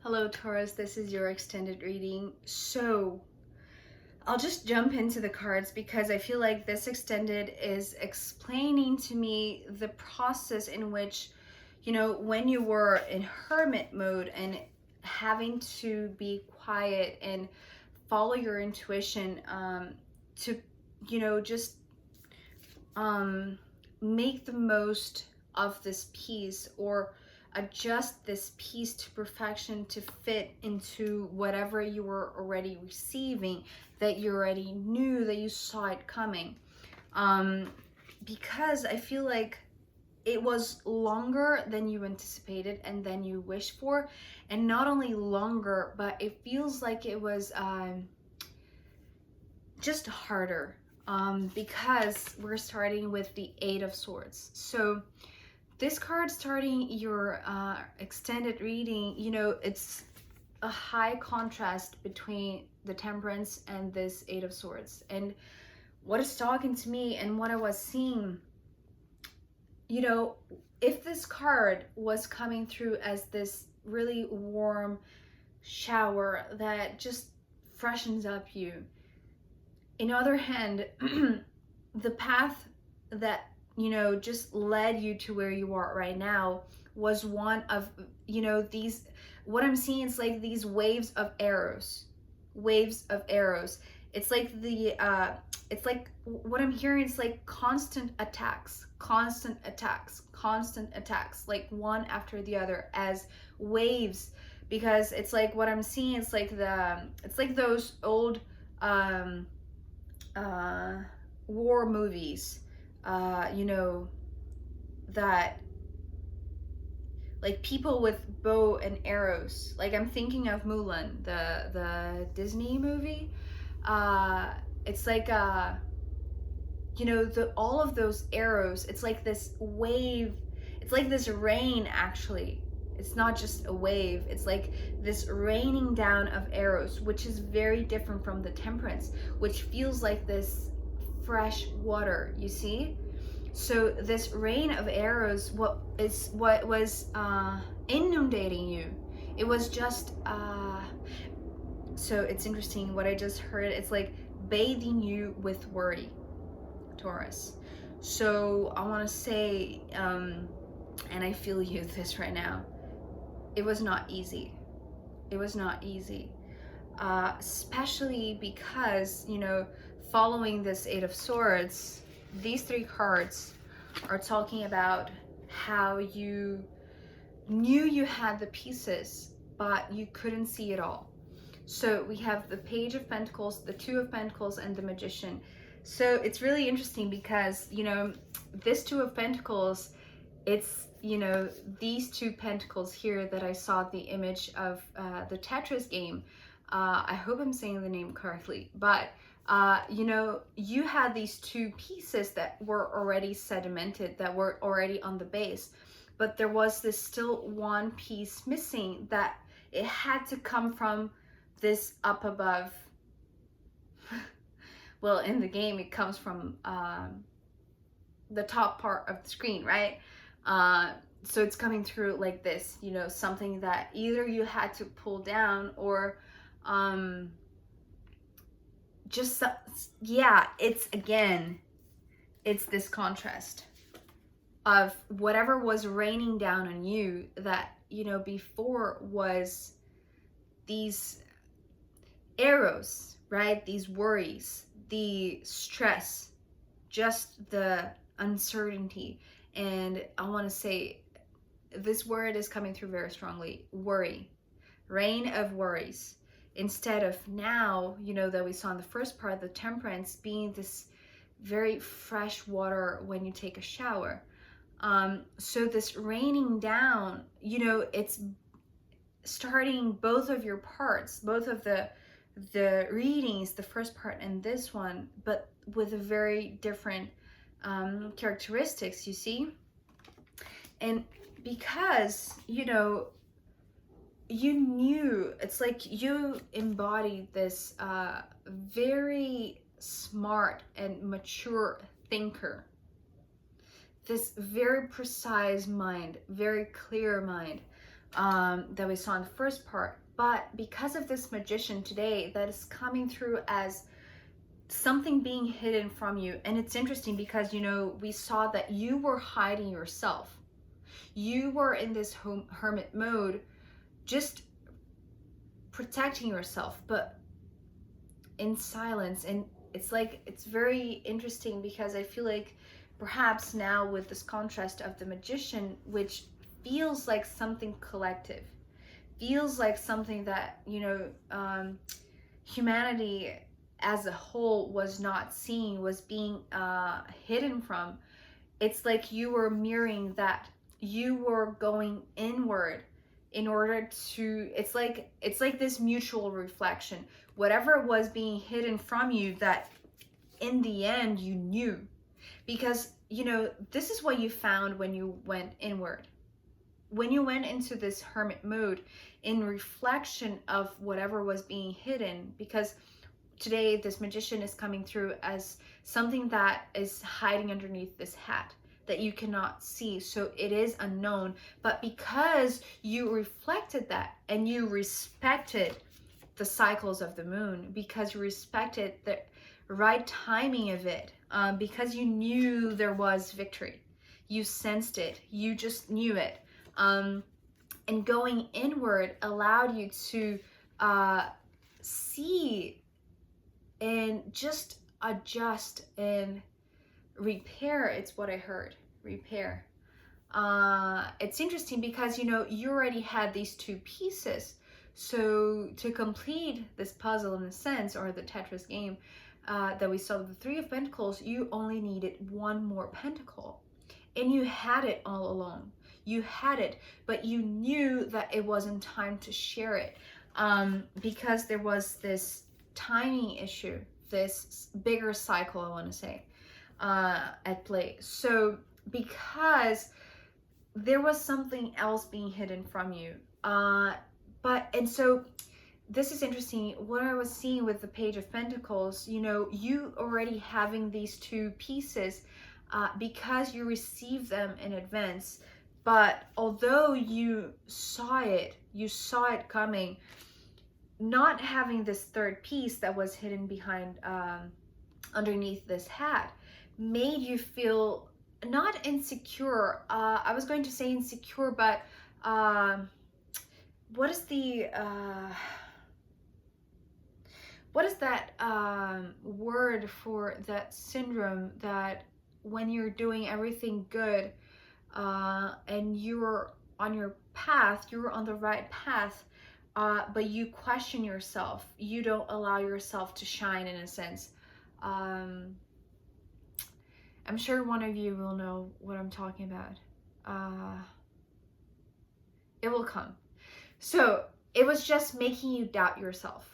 Hello Taurus, this is your extended reading. So I'll just jump into the cards because I feel like this extended is explaining to me the process in which, when you were in hermit mode and having to be quiet and follow your intuition, to, just make the most of this piece, or adjust this piece to perfection to fit into whatever you were already receiving, that you already knew, that you saw it coming. Because I feel like it was longer than you anticipated and than you wished for. And not only longer, but it feels like it was just harder, because we're starting with the Eight of Swords. So this card starting your extended reading, it's a high contrast between the Temperance and this Eight of Swords. And what is talking to me and what I was seeing, if this card was coming through as this really warm shower that just freshens up you. In other hand, the path that just led you to where you are right now was one of, these, what I'm seeing is like these waves of arrows. It's like it's like what I'm hearing is like constant attacks, like one after the other as waves, because it's like what I'm seeing is like it's like those old war movies, that like people with bow and arrows. Like I'm thinking of Mulan, the Disney movie. It's like all of those arrows. It's like this wave. It's like this rain. Actually, it's not just a wave. It's like this raining down of arrows, which is very different from the Temperance, which feels like this fresh water, you see? So this rain of arrows, what was inundating you, it was just so it's interesting what I just heard. It's like bathing you with worry, Taurus. So I want to say, and I feel you this right now, it was not easy. Especially because, following this Eight of Swords, these three cards are talking about how you knew you had the pieces, but you couldn't see it all. So we have the Page of Pentacles, the Two of Pentacles, and the Magician. So it's really interesting because, this Two of Pentacles, it's, these two pentacles here that I saw the image of the Tetris game. I hope I'm saying the name correctly, but you had these two pieces that were already sedimented, that were already on the base, but there was this still one piece missing, that it had to come from this up above. Well, in the game, it comes from the top part of the screen, right? So it's coming through like this, something that either you had to pull down or it's this contrast of whatever was raining down on you that, before was these arrows, right? These worries, the stress, just the uncertainty. And I want to say this word is coming through very strongly: worry, rain of worries. Instead of now, that we saw in the first part, the Temperance being this very fresh water when you take a shower. So this raining down, it's starting both of your parts, both of the readings, the first part and this one, but with a very different characteristics, you see? And because, you knew, it's like you embodied this very smart and mature thinker, this very precise mind, very clear mind, that we saw in the first part. But because of this magician today that is coming through as something being hidden from you, and it's interesting because, you know, we saw that you were hiding yourself. You were in this hermit mode, just protecting yourself, but in silence. And it's like, it's very interesting because I feel like perhaps now with this contrast of the magician, which feels like something collective, feels like something that, you know, humanity as a whole was not seeing, was being hidden from. It's like you were mirroring that. You were going inward in order to, it's like this mutual reflection. Whatever was being hidden from you, that in the end you knew. Because, you know, this is what you found when you went inward. When you went into this hermit mode in reflection of whatever was being hidden, because today this magician is coming through as something that is hiding underneath this hat that you cannot see, so it is unknown. But because you reflected that and you respected the cycles of the moon, because you respected the right timing of it, because you knew there was victory, you sensed it, you just knew it, and going inward allowed you to see and just adjust and repair. It's what I heard, repair. It's interesting because, you know, you already had these two pieces, so to complete this puzzle in a sense, or the Tetris game that we saw with the Three of Pentacles, you only needed one more pentacle, and you had it all along. You had it, but you knew that it wasn't time to share it, because there was this timing issue, this bigger cycle, I want to say, at play. So because there was something else being hidden from you, and so this is interesting. What I was seeing with the Page of Pentacles, you know, you already having these two pieces, because you received them in advance. But although you saw it coming, not having this third piece that was hidden behind, underneath this hat, made you feel not insecure. I was going to say insecure, but what is that word for that syndrome, that when you're doing everything good, and you're on your path, you're on the right path, but you question yourself, you don't allow yourself to shine, in a sense. I'm sure one of you will know what I'm talking about. It will come. So it was just making you doubt yourself.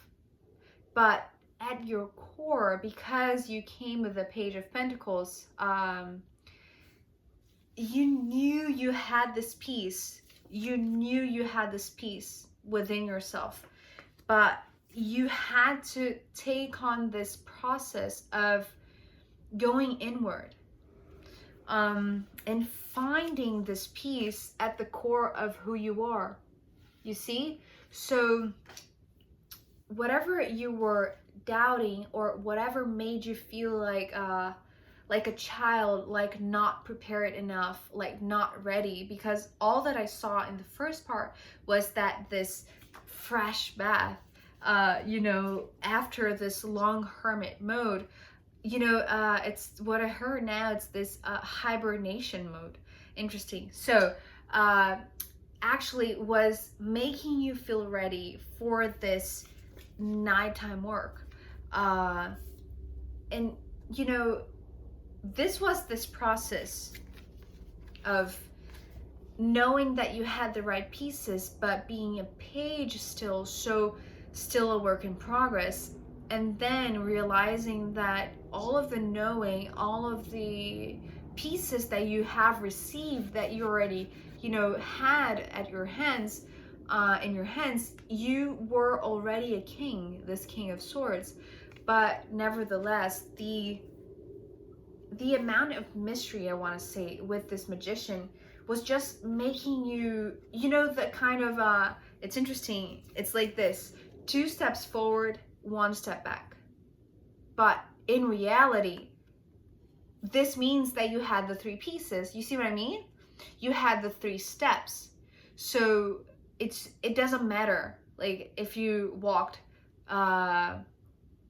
But at your core, because you came with the Page of Pentacles, you knew you had this peace. You knew you had this peace within yourself. But you had to take on this process of going inward, and finding this peace at the core of who you are. You see? So whatever you were doubting, or whatever made you feel like a child, like not prepared enough, like not ready, because all that I saw in the first part was that this fresh bath, you know, after this long hermit mode, you know, it's what I heard now, it's this hibernation mode. Interesting. So actually was making you feel ready for this nighttime work, and you know, this was this process of knowing that you had the right pieces, but being a page still, so still a work in progress, and then realizing that all of the knowing, all of the pieces that you have received, that you already, you know, had at your hands, in your hands, you were already a king, this King of Swords. But nevertheless, the amount of mystery, I want to say, with this magician was just making you, you know, the kind of, it's interesting. It's like this: 2 steps forward, 1 step back. But in reality, this means that you had the 3 pieces. You see what I mean? You had the 3 steps. So it doesn't matter like if you walked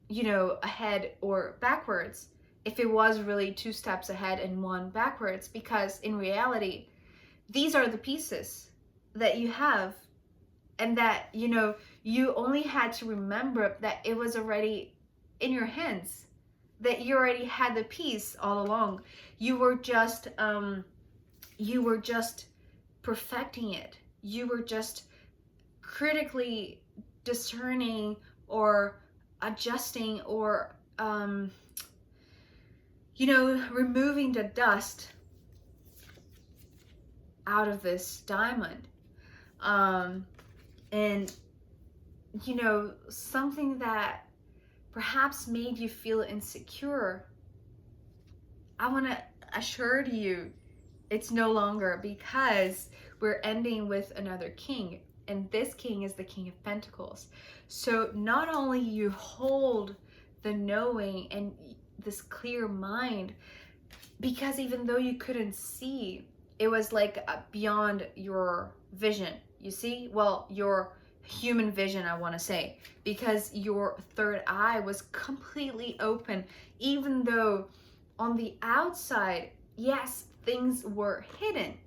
you know, ahead or backwards, if it was really 2 steps ahead and 1 backwards, because in reality, these are the pieces that you have, and that, you know, you only had to remember that it was already in your hands, that you already had the piece all along. You were just perfecting it. You were just critically discerning or adjusting or you know, removing the dust out of this diamond. And you know, something that perhaps made you feel insecure, I want to assure you it's no longer, because we're ending with another king, and this king is the King of Pentacles. So not only you hold the knowing and this clear mind, because even though you couldn't see, it was like beyond your vision, you see? Well, your human vision, I want to say, because your third eye was completely open, even though on the outside, yes, things were hidden,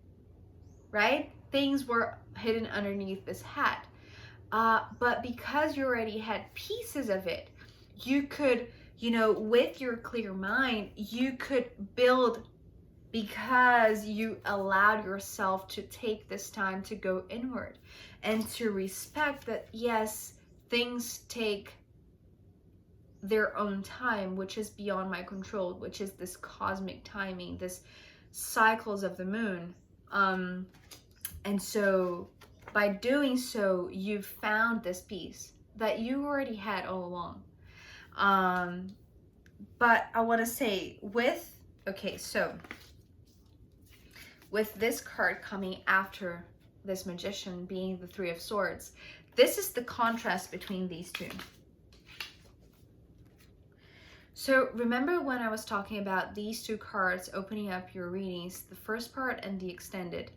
right? Things were hidden underneath this hat. But because you already had pieces of it, you could, you know, with your clear mind, you could build, because you allowed yourself to take this time to go inward and to respect that, yes, things take their own time, which is beyond my control, which is this cosmic timing, this cycles of the moon. And so by doing so, you found this piece that you already had all along. But I want to say with, okay, so with this card coming after this Magician being the 3 of Swords, this is the contrast between these two. So remember when I was talking about these 2 cards opening up your readings, the first part and the extended,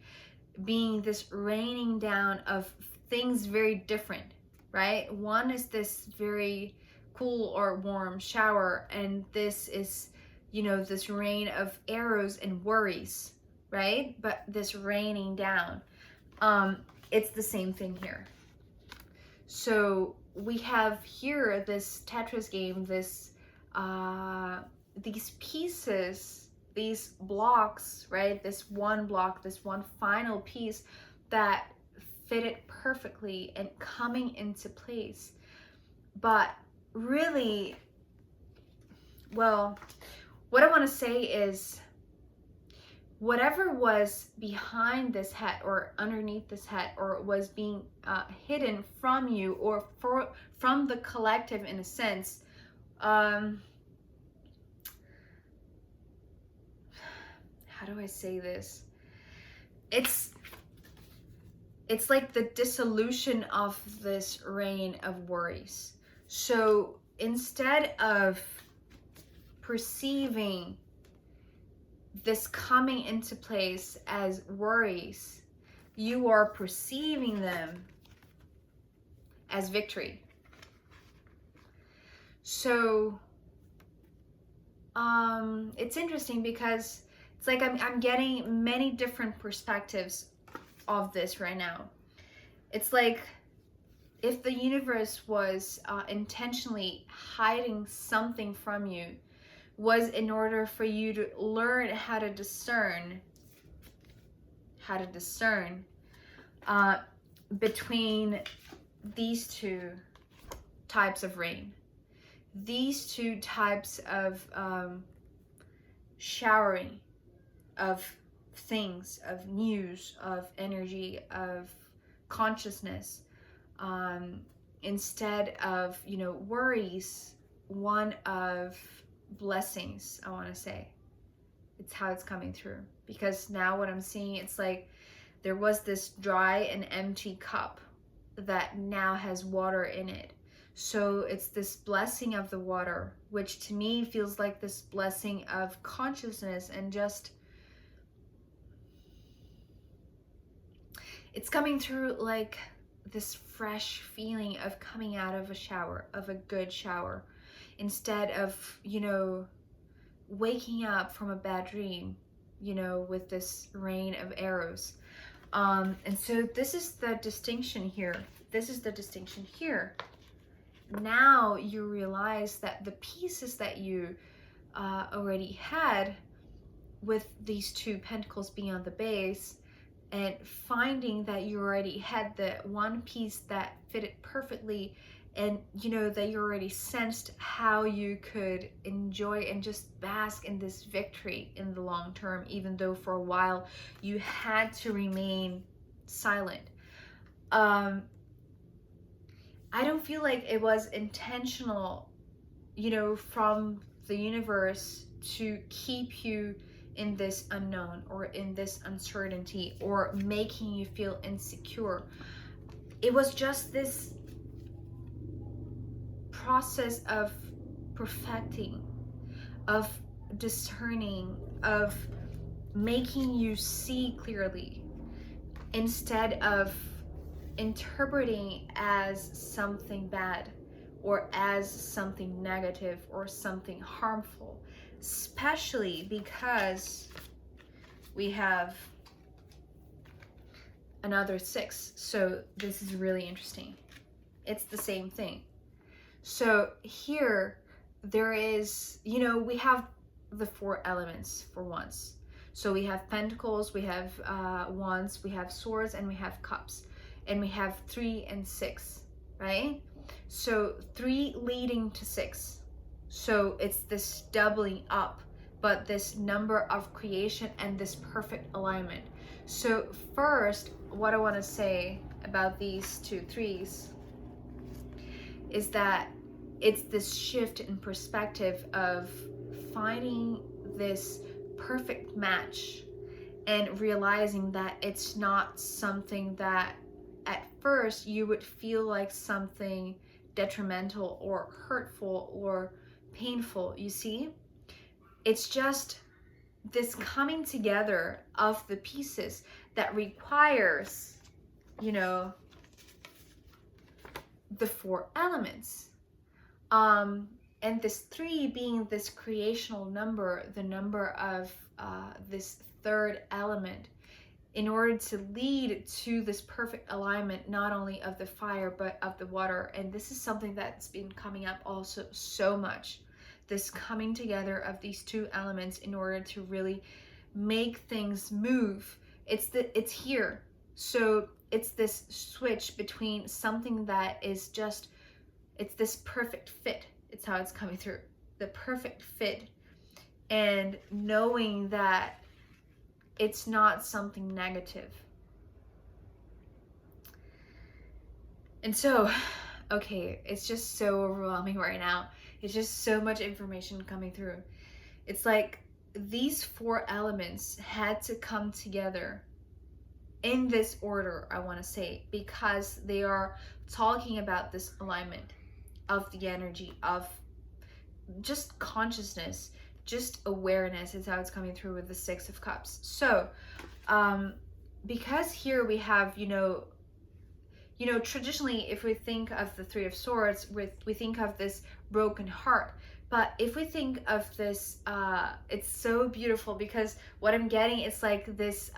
being this raining down of things very different, right? One is this very cool or warm shower, and this is, you know, this rain of arrows and worries, right? But this raining down, it's the same thing here. So we have here this Tetris game, this these pieces, these blocks, right? This one block, this one final piece that fitted perfectly and coming into place. But really, well, what I want to say is, whatever was behind this hat or underneath this hat, or was being hidden from you or from the collective in a sense, how do I say this? It's like the dissolution of this reign of worries. So instead of perceiving this coming into place as worries, you are perceiving them as victory. So it's interesting because it's like I'm getting many different perspectives of this right now. It's like if the universe was intentionally hiding something from you, was in order for you to learn how to discern between these 2 types of rain, these 2 types of showering of things, of news, of energy, of consciousness, instead of, you know, worries, one of blessings, I want to say. It's how it's coming through. Because now what I'm seeing, it's like there was this dry and empty cup that now has water in it. So it's this blessing of the water, which to me feels like this blessing of consciousness, and just, it's coming through like this fresh feeling of coming out of a shower, of a good shower, instead of, you know, waking up from a bad dream, you know, with this rain of arrows. And so this is the distinction here. This is the distinction here. Now you realize that the pieces that you already had, with these two pentacles being on the base, and finding that you already had the one piece that fitted perfectly, and you know that you already sensed how you could enjoy and just bask in this victory in the long term, even though for a while you had to remain silent. I don't feel like it was intentional, you know, from the universe to keep you in this unknown or in this uncertainty or making you feel insecure. It was just this process of perfecting, of discerning, of making you see clearly, instead of interpreting as something bad or as something negative or something harmful, especially because we have another 6. So this is really interesting. It's the same thing. So here there is, you know, we have the 4 elements for once. So we have pentacles, we have wands, we have swords, and we have cups. And we have 3 and 6, right? So 3 leading to 6. So it's this doubling up, but this number of creation and this perfect alignment. So first, what I want to say about these 2 3s is that it's this shift in perspective of finding this perfect match and realizing that it's not something that at first you would feel like something detrimental or hurtful or painful. You see, it's just this coming together of the pieces that requires, you know, the 4 elements. And this 3 being this creational number, the number of this 3rd element, in order to lead to this perfect alignment, not only of the fire, but of the water. And this is something that's been coming up also so much. This coming together of these 2 elements in order to really make things move. It's here. So it's this switch between something that is just, it's this perfect fit. It's how it's coming through. The perfect fit. And knowing that it's not something negative. And so, okay, it's just so overwhelming right now. It's just so much information coming through. It's like these 4 elements had to come together in this order, I want to say, because they are talking about this alignment of the energy, of just consciousness, just awareness is how it's coming through with the 6 of Cups. So because here we have, you know, traditionally, if we think of the 3 of Swords, we think of this broken heart. But if we think of this, it's so beautiful, because what I'm getting, it's like this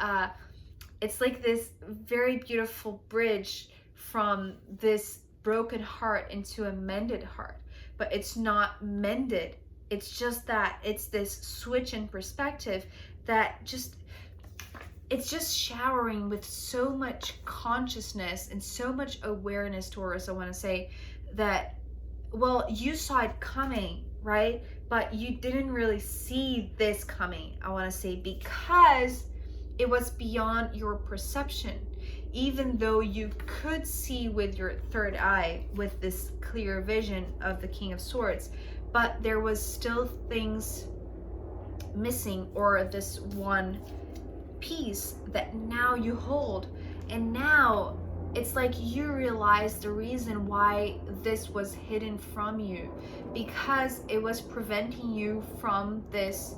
very beautiful bridge from this broken heart into a mended heart. But it's not mended. It's just that it's this switch in perspective that just, it's just showering with so much consciousness and so much awareness, Taurus, I want to say, that, well, you saw it coming, right? But you didn't really see this coming, I want to say, because it was beyond your perception. Even though you could see with your 3rd eye, with this clear vision of the King of Swords, but there was still things missing, or this one piece that now you hold. And now it's like you realize the reason why this was hidden from you, because it was preventing you from this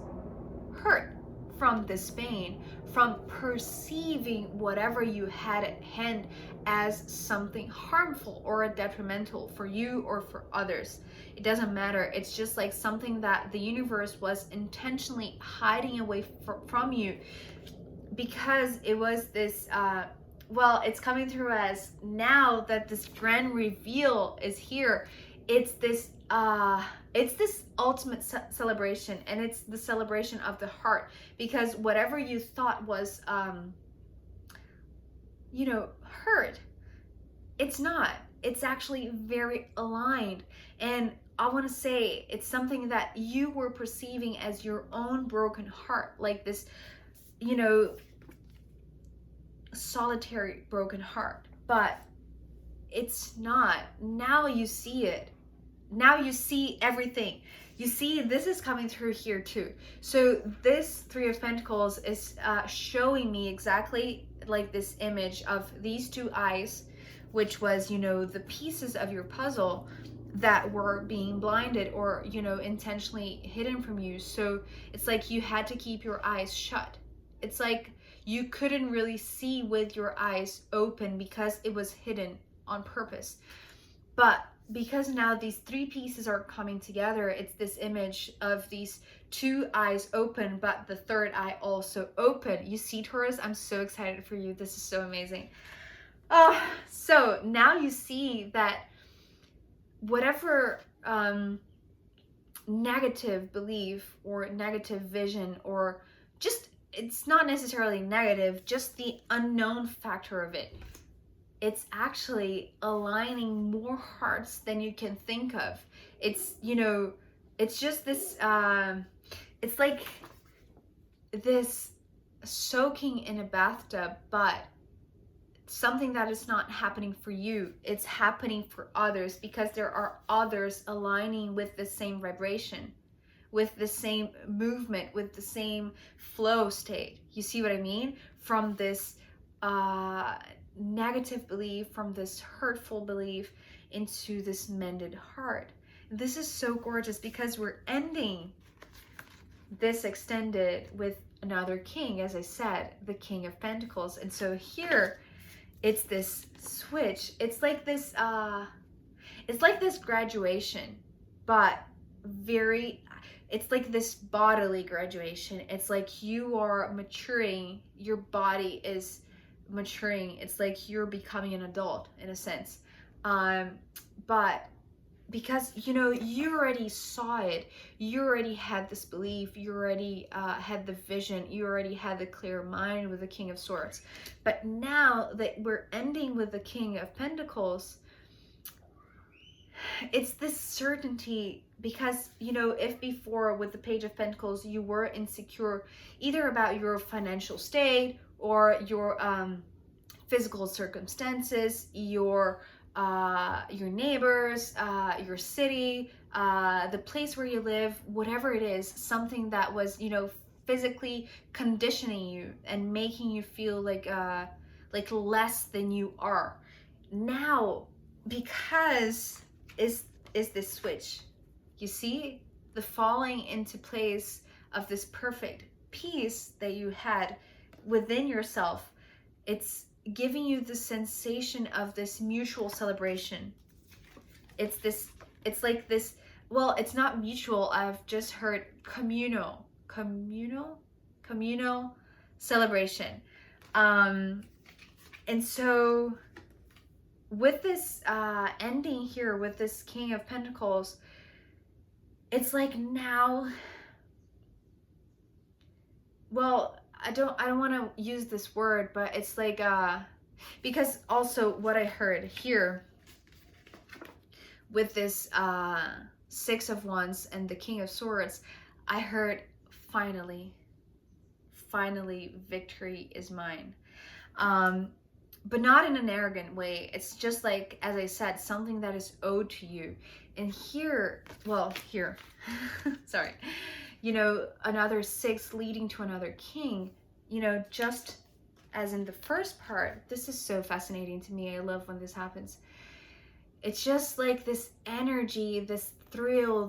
hurt, from this pain, from perceiving whatever you had at hand as something harmful or detrimental for you or for others. It doesn't matter. It's just like something that the universe was intentionally hiding away from you, because it was this well, it's coming through as, now that this grand reveal is here, it's this ultimate celebration, and it's the celebration of the heart, because whatever you thought was you know, hurt, it's not. It's actually very aligned. And I want to say it's something that you were perceiving as your own broken heart, like this, you know, solitary broken heart, but it's not. Now you see it. Now you see everything. You see, this is coming through here too. So this Three of Pentacles is showing me exactly like this image of these two eyes, which was, you know, the pieces of your puzzle that were being blinded or, you know, intentionally hidden from you. So it's like you had to keep your eyes shut. It's like you couldn't really see with your eyes open because it was hidden on purpose. But because now these three pieces are coming together, it's this image of these two eyes open, but the third eye also open. You see, Taurus, I'm so excited for you. This is so amazing. Oh, so now you see that whatever negative belief or negative vision, or just, it's not necessarily negative, just the unknown factor of it, it's actually aligning more hearts than you can think of. It's, you know, it's just this, it's like this soaking in a bathtub, but something that is not happening for you, it's happening for others, because there are others aligning with the same vibration, with the same movement, with the same flow state. You see what I mean? From this negative belief, from this hurtful belief, into this mended heart. This is so gorgeous, because we're ending this extended with another king, as I said, the King of Pentacles. And so here it's this switch. It's like this graduation, but it's like this bodily graduation. It's like you are maturing, your body is maturing. It's like you're becoming an adult in a sense. But because, you know, you already saw it, you already had this belief, you already had the vision, you already had the clear mind with the King of Swords. But now that we're ending with the King of Pentacles, it's this certainty, because, you know, if before with the Page of Pentacles you were insecure either about your financial state or your physical circumstances, your neighbors, your city, the place where you live, whatever it is, something that was, you know, physically conditioning you and making you feel like less than you are. Now, because is this switch, you see the falling into place of this perfect peace that you had within yourself. It's giving you the sensation of this mutual celebration. It's like this, well, it's not mutual, I've just heard communal celebration. And so with this ending here with this King of Pentacles, it's like now, well, I don't want to use this word, but it's like because also what I heard here with this Six of Wands and the King of Swords, I heard finally victory is mine. But not in an arrogant way. It's just like, as I said, something that is owed to you. And here, well, here, sorry. you know, another 6 leading to another king, you know, just as in the first part. This is so fascinating to me. I love when this happens. It's just like this energy, this thrill,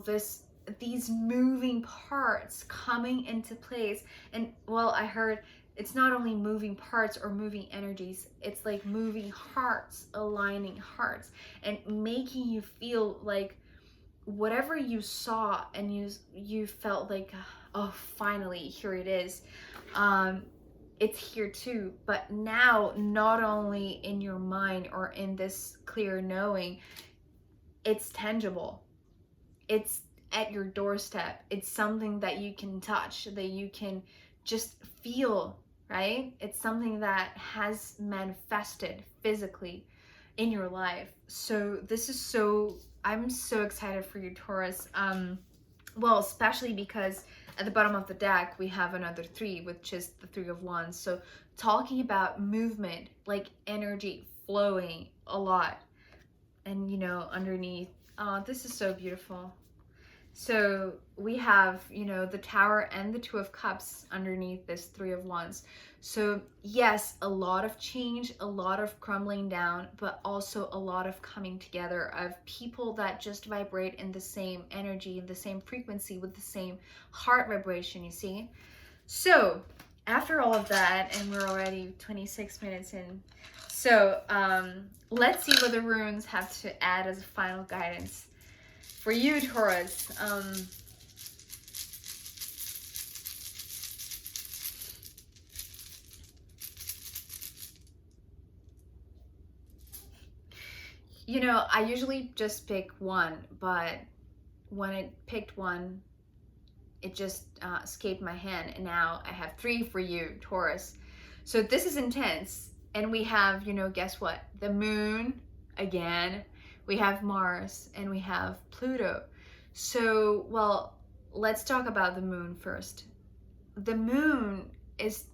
these moving parts coming into place. And well, I heard it's not only moving parts or moving energies, it's like moving hearts, aligning hearts, and making you feel like whatever you saw and you felt like, oh, finally, here it is. It's here too, but now not only in your mind or in this clear knowing, it's tangible. It's at your doorstep. It's something that you can touch, that you can just feel, right? It's something that has manifested physically in your life. So this is so, I'm so excited for you, Taurus. Well, especially because at the bottom of the deck, we have another 3, which is the 3 of Wands. So talking about movement, like energy flowing a lot. And, you know, underneath, this is so beautiful. So we have, you know, the Tower and the 2 of Cups underneath this 3 of Wands. So yes, a lot of change, a lot of crumbling down, but also a lot of coming together of people that just vibrate in the same energy, in the same frequency, with the same heart vibration, you see? So after all of that, and we're already 26 minutes in, so let's see what the runes have to add as a final guidance for you, Taurus. You know, I usually just pick one, but when I picked one, it just escaped my hand, and now I have 3 for you, Taurus. So this is intense, and we have, you know, guess what? The moon again, we have Mars, and we have Pluto. So, well, let's talk about the moon first. The moon is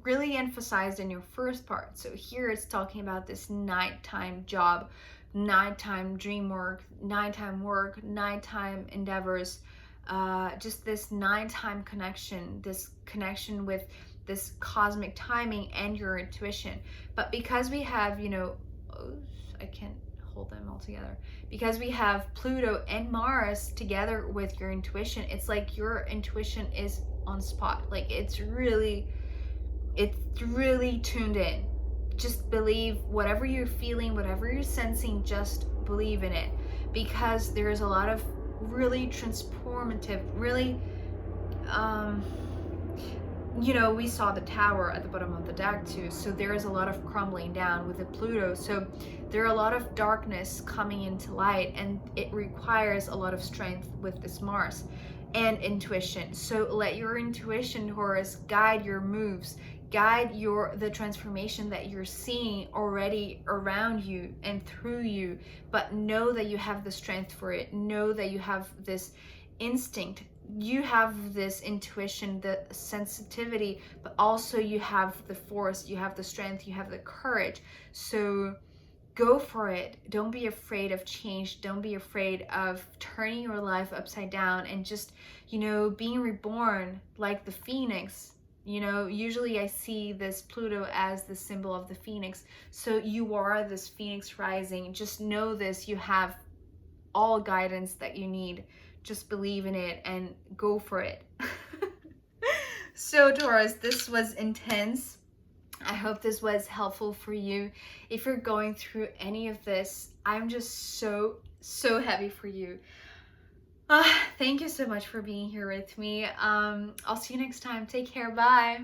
really emphasized in your first part. So here it's talking about this nighttime job, nighttime dream work, nighttime endeavors, just this nighttime connection, this connection with this cosmic timing and your intuition. But because we have, you know, I can't hold them all together, because we have Pluto and Mars together with your intuition, it's like your intuition is on spot. Like it's really tuned in. Just believe whatever you're feeling, whatever you're sensing, just believe in it, because there's a lot of really transformative, really you know, we saw the Tower at the bottom of the deck too, so there is a lot of crumbling down with the Pluto. So there are a lot of darkness coming into light, and it requires a lot of strength with this Mars and intuition. So let your intuition, Taurus, guide your moves, guide the transformation that you're seeing already around you and through you. But know that you have the strength for it. Know that you have this instinct, you have this intuition, the sensitivity, but also you have the force, you have the strength, you have the courage. So go for it. Don't be afraid of change. Don't be afraid of turning your life upside down and just, you know, being reborn like the phoenix. You know, usually I see this Pluto as the symbol of the phoenix. So you are this phoenix rising. Just know this, you have all guidance that you need. Just believe in it and go for it. So Taurus, this was intense. I hope this was helpful for you. If you're going through any of this, I'm just so happy for you. Thank you so much for being here with me. I'll see you next time. Take care. Bye.